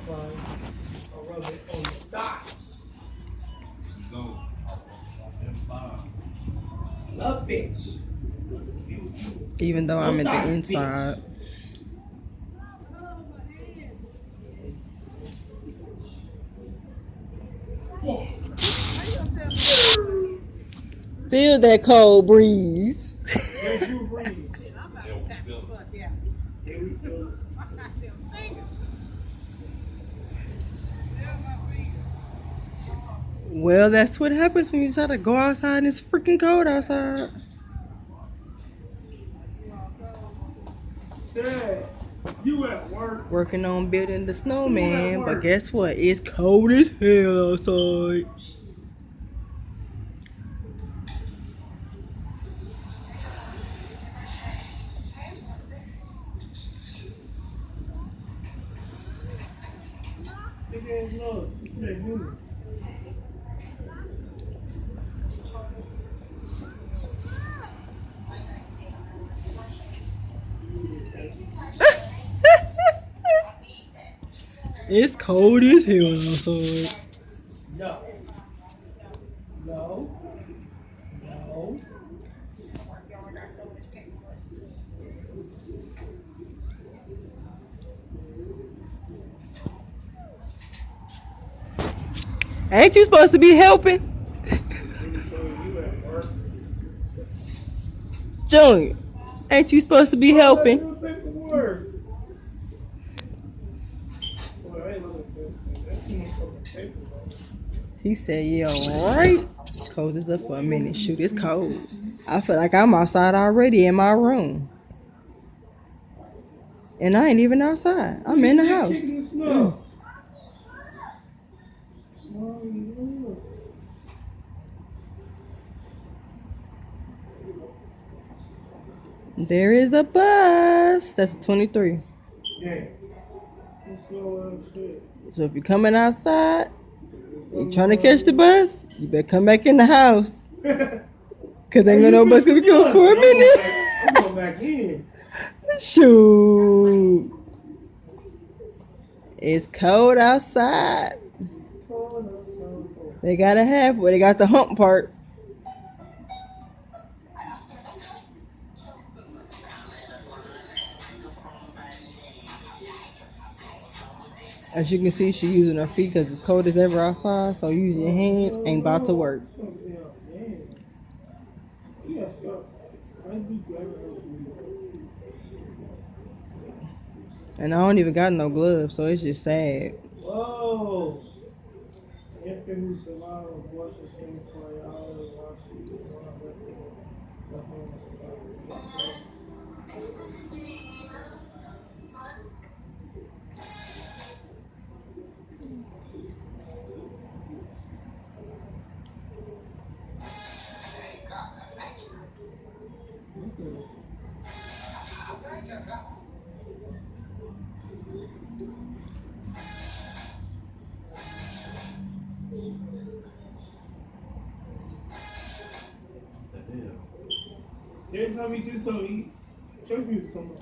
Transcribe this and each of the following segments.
I'll rub it on the thighs. Go. Love bitch. Even though I'm at the inside. Feel that cold breeze. Well, that's what happens when you try to go outside and it's freaking cold outside. You at work. Working on building the snowman, but guess what? It's cold as hell outside. It's cold as hell outside. No. No. No. Ain't you supposed to be helping? Junior, ain't you supposed to be helping? He said, yeah, alright. Close this up for a minute. Shoot, it's cold. I feel like I'm outside already in my room. And I ain't even outside. I'm in the house. There is a bus. That's a 23. Yeah. So if you're coming outside, you trying to catch the bus, you better come back in the house. Cause ain't no bus gonna be going for a minute. I'm going back in. Shoot. It's cold outside. They gotta have where they got the hump part. As you can see, she's using her feet because it's cold as ever outside. So using your hands ain't about to work. And I don't even got no gloves, so it's just sad. Whoa. Every time we do something, church music come on.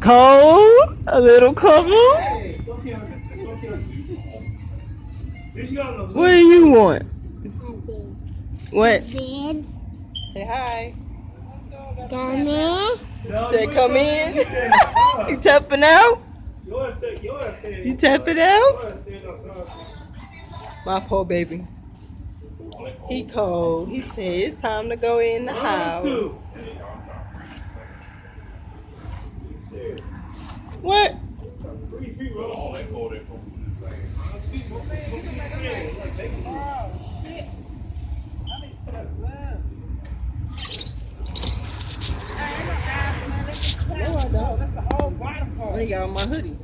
Cold, a little cold. What do you want? What? Say hi. Come in. Say come in. You tapping out? You tapping out? My poor baby. He cold. He said it's time to go in the house. What? No, I don't. I only got on my hoodie.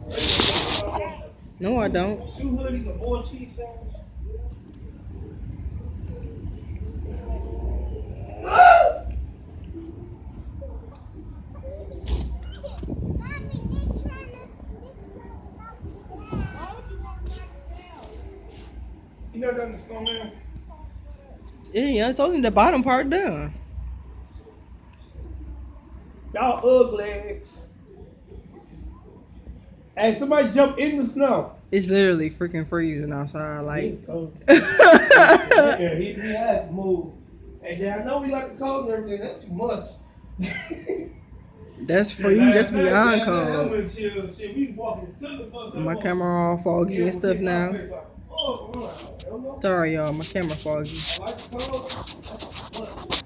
No, I don't. 2 hoodies and 4 cheese sandwich. never done the snowman? Yeah, it's only the bottom part done. Y'all ugly. Hey, somebody jump in the snow. It's literally freaking freezing outside. Like, It's cold. Yeah, he had to move. Hey, Jay, I know we like the cold and everything. That's too much. that's for you. That's beyond cold. Shit, we walking to the bus. My camera all foggy and stuff now. Sorry, y'all. My camera foggy. I like the cold.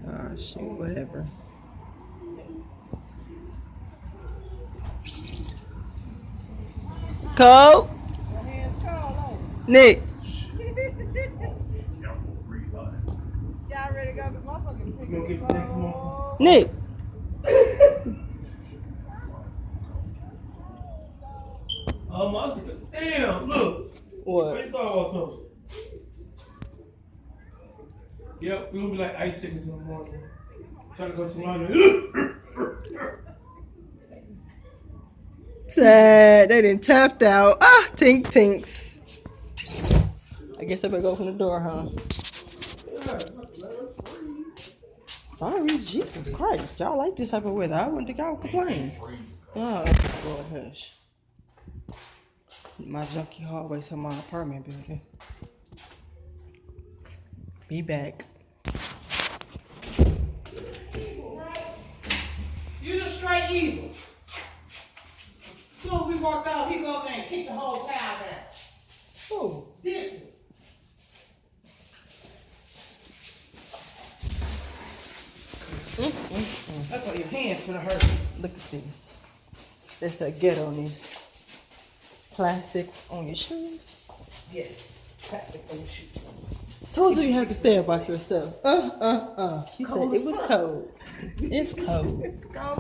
Ah, shit. Whatever. Cold. Nick. Y'all ready to go? Cause motherfucking You gonna get the next one? Nick. Damn, look. What? I saw something. Yep, we gonna be like icicles in the morning. Trying to go to laundry. Sad. They done tapped out. Ah, tink tinks. I guess I better go from the door, huh? Sorry, Jesus Christ. Y'all like this type of weather. I wouldn't think y'all would complain. Oh, Lord, hush. My junky hallway to my apartment building. Be back. You just straight evil. Soon as we walked out, he go up there and kick the whole town down. Oh. This one. That's why your hands gonna hurt. Look at this. That's that ghetto-ness. Plastic on your shoes. Yes. Plastic on your shoes. So what do you have to say about yourself? She said it was cold. It's cold. Go.